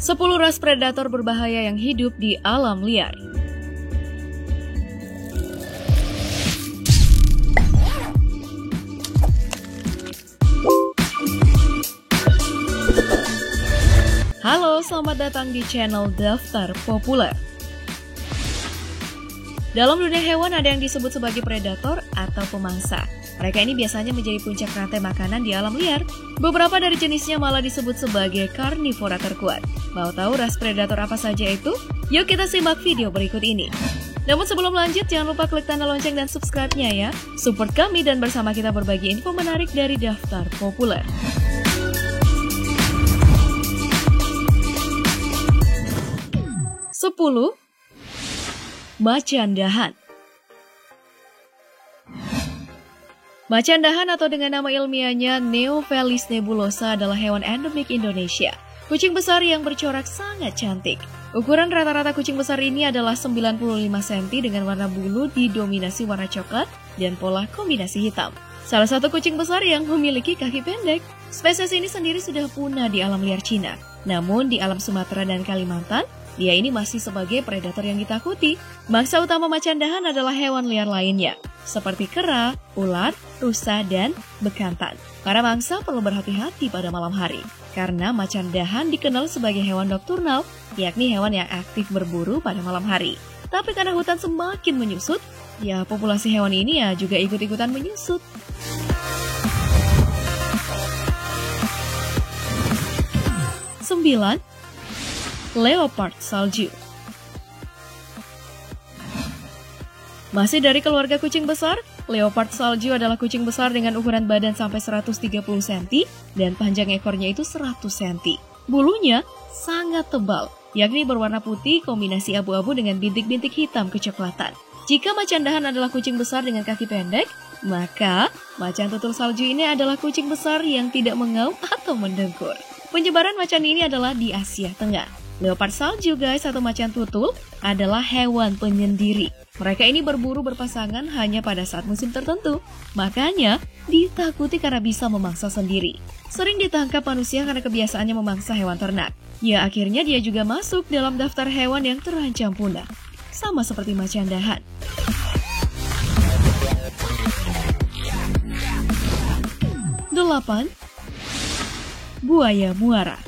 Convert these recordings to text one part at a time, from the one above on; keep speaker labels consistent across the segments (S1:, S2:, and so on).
S1: 10 ras predator berbahaya yang hidup di alam liar. Halo, selamat datang di channel Daftar Populer. Dalam dunia hewan ada yang disebut sebagai predator atau pemangsa. Mereka ini biasanya menjadi puncak rantai makanan di alam liar. Beberapa dari jenisnya malah disebut sebagai karnivora terkuat. Mau tahu ras predator apa saja itu? Yuk kita simak video berikut ini. Namun sebelum lanjut, jangan lupa klik tanda lonceng dan subscribe-nya ya. Support kami dan bersama kita berbagi info menarik dari Daftar Populer. 10. Macan dahan. Macan dahan atau dengan nama ilmiahnya Neophelis nebulosa adalah hewan endemik Indonesia. Kucing besar yang bercorak sangat cantik. Ukuran rata-rata kucing besar ini adalah 95 cm dengan warna bulu didominasi warna coklat dan pola kombinasi hitam. Salah satu kucing besar yang memiliki kaki pendek. Spesies ini sendiri sudah punah di alam liar Cina. Namun di alam Sumatera dan Kalimantan, dia ini masih sebagai predator yang ditakuti. Mangsa utama macan dahan adalah hewan liar lainnya, seperti kera, ular, rusa, dan bekantan. Para mangsa perlu berhati-hati pada malam hari, karena macan dahan dikenal sebagai hewan nokturnal, yakni hewan yang aktif berburu pada malam hari. Tapi karena hutan semakin menyusut, ya populasi hewan ini ya juga ikut-ikutan menyusut. 9. Leopard salju. Masih dari keluarga kucing besar, leopard salju adalah kucing besar dengan ukuran badan sampai 130 cm dan panjang ekornya itu 100 cm. Bulunya sangat tebal, yakni berwarna putih kombinasi abu-abu dengan bintik-bintik hitam kecoklatan. Jika macan dahan adalah kucing besar dengan kaki pendek, maka macan tutul salju ini adalah kucing besar yang tidak mengaum atau mendengkur. Penyebaran macan ini adalah di Asia Tengah. Leopard salju guys atau macan tutul adalah hewan penyendiri. Mereka ini berburu berpasangan hanya pada saat musim tertentu. Makanya ditakuti karena bisa memangsa sendiri. Sering ditangkap manusia karena kebiasaannya memangsa hewan ternak. Ya akhirnya dia juga masuk dalam daftar hewan yang terancam punah. Sama seperti macan dahan. 8. Buaya muara.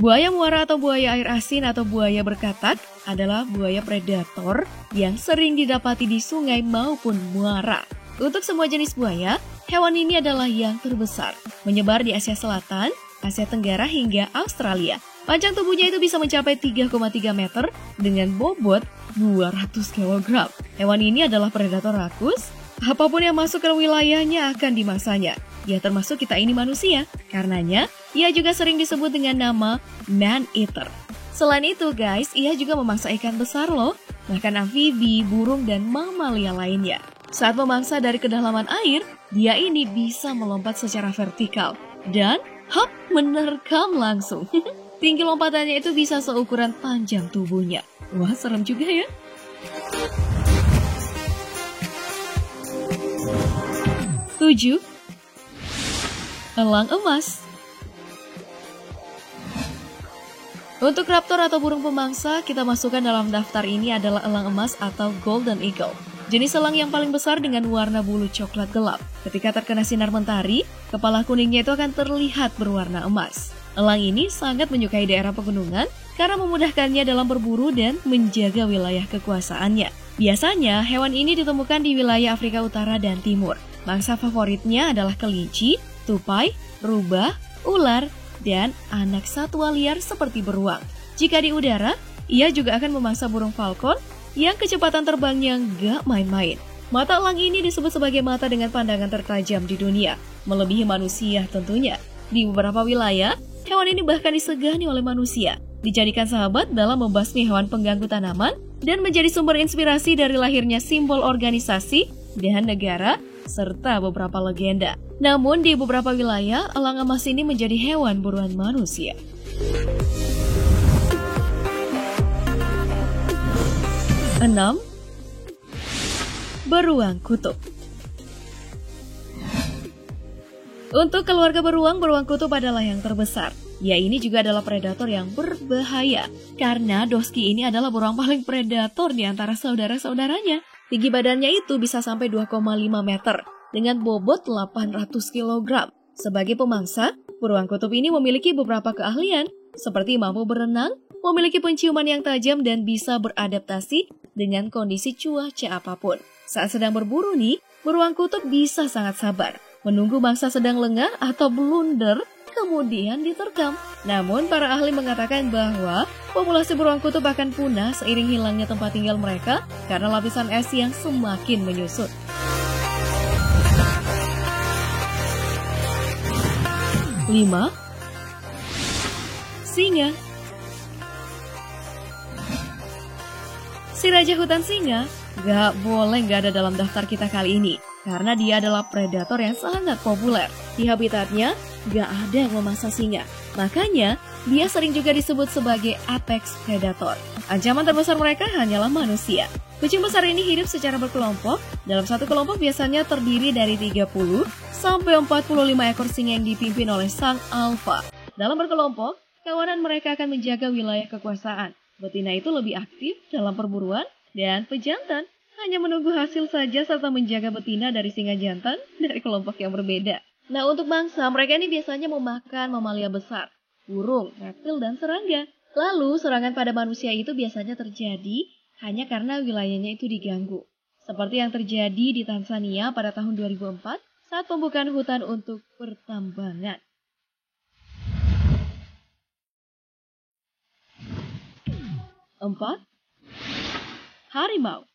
S1: Buaya muara atau buaya air asin atau buaya berkatak adalah buaya predator yang sering didapati di sungai maupun muara. Untuk semua jenis buaya, hewan ini adalah yang terbesar, menyebar di Asia Selatan, Asia Tenggara hingga Australia. Panjang tubuhnya itu bisa mencapai 3,3 meter dengan bobot 200 kg. Hewan ini adalah predator rakus, apapun yang masuk ke wilayahnya akan dimangsanya. Ya termasuk kita ini manusia, karenanya ia juga sering disebut dengan nama man-eater. Selain itu guys, ia juga memangsa ikan besar loh, bahkan amfibi, burung, dan mamalia lainnya. Saat memangsa dari kedalaman air, dia ini bisa melompat secara vertikal dan hop menerkam langsung. Tinggi lompatannya itu bisa seukuran panjang tubuhnya. Wah, serem juga ya. 7. Elang emas. Untuk raptor atau burung pemangsa, kita masukkan dalam daftar ini adalah elang emas atau golden eagle. Jenis elang yang paling besar dengan warna bulu coklat gelap. Ketika terkena sinar mentari, kepala kuningnya itu akan terlihat berwarna emas. Elang ini sangat menyukai daerah pegunungan karena memudahkannya dalam berburu dan menjaga wilayah kekuasaannya. Biasanya, hewan ini ditemukan di wilayah Afrika Utara dan Timur. Mangsa favoritnya adalah kelinci, tupai, rubah, ular, dan anak satwa liar seperti beruang. Jika di udara, ia juga akan memangsa burung falcon yang kecepatan terbangnya gak main-main. Mata elang ini disebut sebagai mata dengan pandangan tertajam di dunia, melebihi manusia tentunya. Di beberapa wilayah, hewan ini bahkan disegani oleh manusia, dijadikan sahabat dalam membasmi hewan pengganggu tanaman, dan menjadi sumber inspirasi dari lahirnya simbol organisasi dan negara, serta beberapa legenda. Namun di beberapa wilayah, elang emas ini menjadi hewan buruan manusia. 6. Beruang kutub. Untuk keluarga beruang kutub adalah yang terbesar. Ya, ini juga adalah predator yang berbahaya. Karena Dosky ini adalah beruang paling predator di antara saudara-saudaranya. Tinggi badannya itu bisa sampai 2,5 meter dengan bobot 800 kg. Sebagai pemangsa, beruang kutub ini memiliki beberapa keahlian, seperti mampu berenang, memiliki penciuman yang tajam, dan bisa beradaptasi dengan kondisi cuaca apapun. Saat sedang berburu nih, beruang kutub bisa sangat sabar, menunggu mangsa sedang lengah atau blunder, kemudian diterkam. Namun, para ahli mengatakan bahwa populasi beruang kutub akan punah seiring hilangnya tempat tinggal mereka karena lapisan es yang semakin menyusut. 5. Singa. Si Raja Hutan Singa gak ada dalam daftar kita kali ini, karena dia adalah predator yang sangat populer. Di habitatnya, gak ada yang memangsa singa. Makanya, dia sering juga disebut sebagai apex predator. Ancaman terbesar mereka hanyalah manusia. Kucing besar ini hidup secara berkelompok. Dalam satu kelompok biasanya terdiri dari 30 sampai 45 ekor singa yang dipimpin oleh sang alfa. Dalam berkelompok, kawanan mereka akan menjaga wilayah kekuasaan. Betina itu lebih aktif dalam perburuan, dan pejantan hanya menunggu hasil saja serta menjaga betina dari singa jantan dari kelompok yang berbeda. Nah, untuk mangsa, mereka ini biasanya memakan mamalia besar, burung, reptil, dan serangga. Lalu, serangan pada manusia itu biasanya terjadi hanya karena wilayahnya itu diganggu. Seperti yang terjadi di Tanzania pada tahun 2004 saat pembukaan hutan untuk pertambangan. 4. Harimau.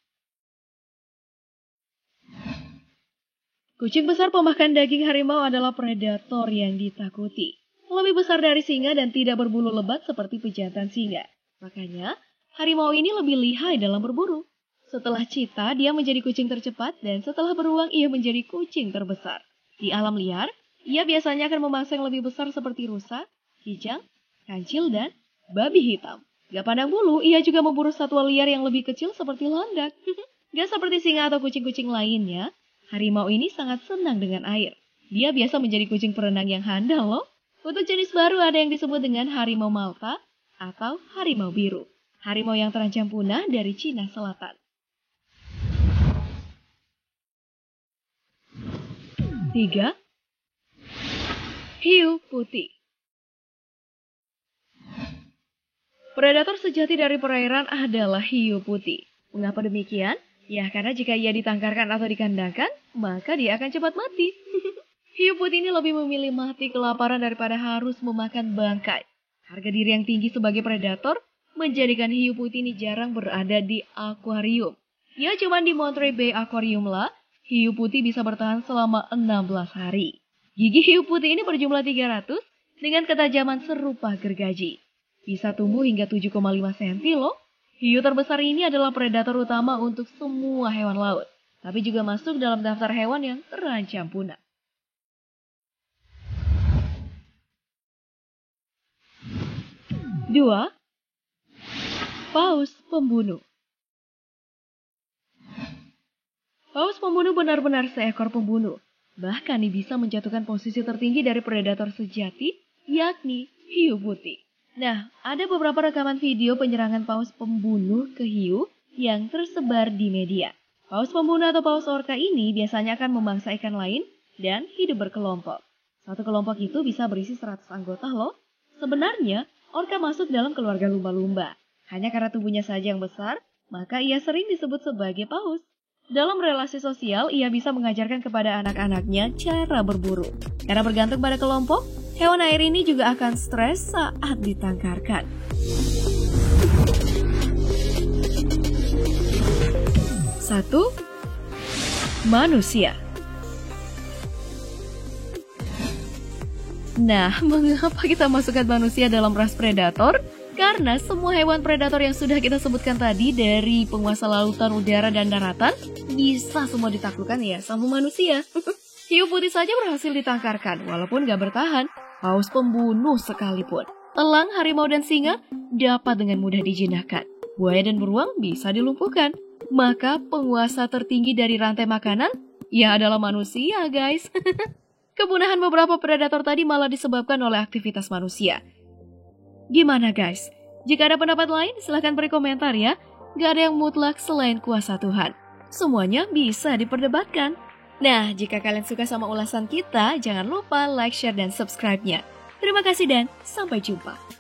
S1: Kucing besar pemakan daging harimau adalah predator yang ditakuti. Lebih besar dari singa dan tidak berbulu lebat seperti pejantan singa. Makanya, harimau ini lebih lihai dalam berburu. Setelah cheetah, dia menjadi kucing tercepat, dan setelah beruang, ia menjadi kucing terbesar. Di alam liar, ia biasanya akan memangsa yang lebih besar seperti rusa, kijang, kancil, dan babi hitam. Gak pandang bulu, ia juga memburu satwa liar yang lebih kecil seperti landak. Gak seperti singa atau kucing-kucing lainnya, harimau ini sangat senang dengan air. Dia biasa menjadi kucing perenang yang handal loh. Untuk jenis baru ada yang disebut dengan harimau Malta atau harimau biru. Harimau yang terancam punah dari Cina Selatan. 3. Hiu putih. Predator sejati dari perairan adalah hiu putih. Mengapa demikian? Ya, karena jika ia ditangkarkan atau dikandangkan, maka dia akan cepat mati. Hiu putih ini lebih memilih mati kelaparan daripada harus memakan bangkai. Harga diri yang tinggi sebagai predator menjadikan hiu putih ini jarang berada di akuarium. Ya, cuma di Monterey Bay Aquarium lah, hiu putih bisa bertahan selama 16 hari. Gigi hiu putih ini berjumlah 300 dengan ketajaman serupa gergaji. Bisa tumbuh hingga 7,5 cm loh. Hiu terbesar ini adalah predator utama untuk semua hewan laut, tapi juga masuk dalam daftar hewan yang terancam punah. 2. Paus pembunuh. Paus pembunuh benar-benar seekor pembunuh. Bahkan bisa menjatuhkan posisi tertinggi dari predator sejati, yakni hiu putih. Nah, ada beberapa rekaman video penyerangan paus pembunuh ke hiu yang tersebar di media. Paus pembunuh atau paus orca ini biasanya akan memangsa ikan lain dan hidup berkelompok. Satu kelompok itu bisa berisi 100 anggota loh. Sebenarnya, orca masuk dalam keluarga lumba-lumba. Hanya karena tubuhnya saja yang besar, maka ia sering disebut sebagai paus. Dalam relasi sosial, ia bisa mengajarkan kepada anak-anaknya cara berburu. Karena bergantung pada kelompok, hewan air ini juga akan stres saat ditangkarkan. 1. Manusia. Nah, mengapa kita masukkan manusia dalam ras predator? Karena semua hewan predator yang sudah kita sebutkan tadi dari penguasa lautan, udara, dan daratan bisa semua ditaklukkan ya sama manusia. Hiu putih saja berhasil ditangkarkan walaupun gak bertahan. Paus pembunuh sekalipun. Elang, harimau, dan singa dapat dengan mudah dijinakkan. Buaya dan beruang bisa dilumpuhkan. Maka penguasa tertinggi dari rantai makanan ya adalah manusia, guys. Kepunahan beberapa predator tadi malah disebabkan oleh aktivitas manusia. Gimana guys? Jika ada pendapat lain, silahkan beri komentar ya. Gak ada yang mutlak selain kuasa Tuhan. Semuanya bisa diperdebatkan. Nah, jika kalian suka sama ulasan kita, jangan lupa like, share, dan subscribe-nya. Terima kasih dan sampai jumpa.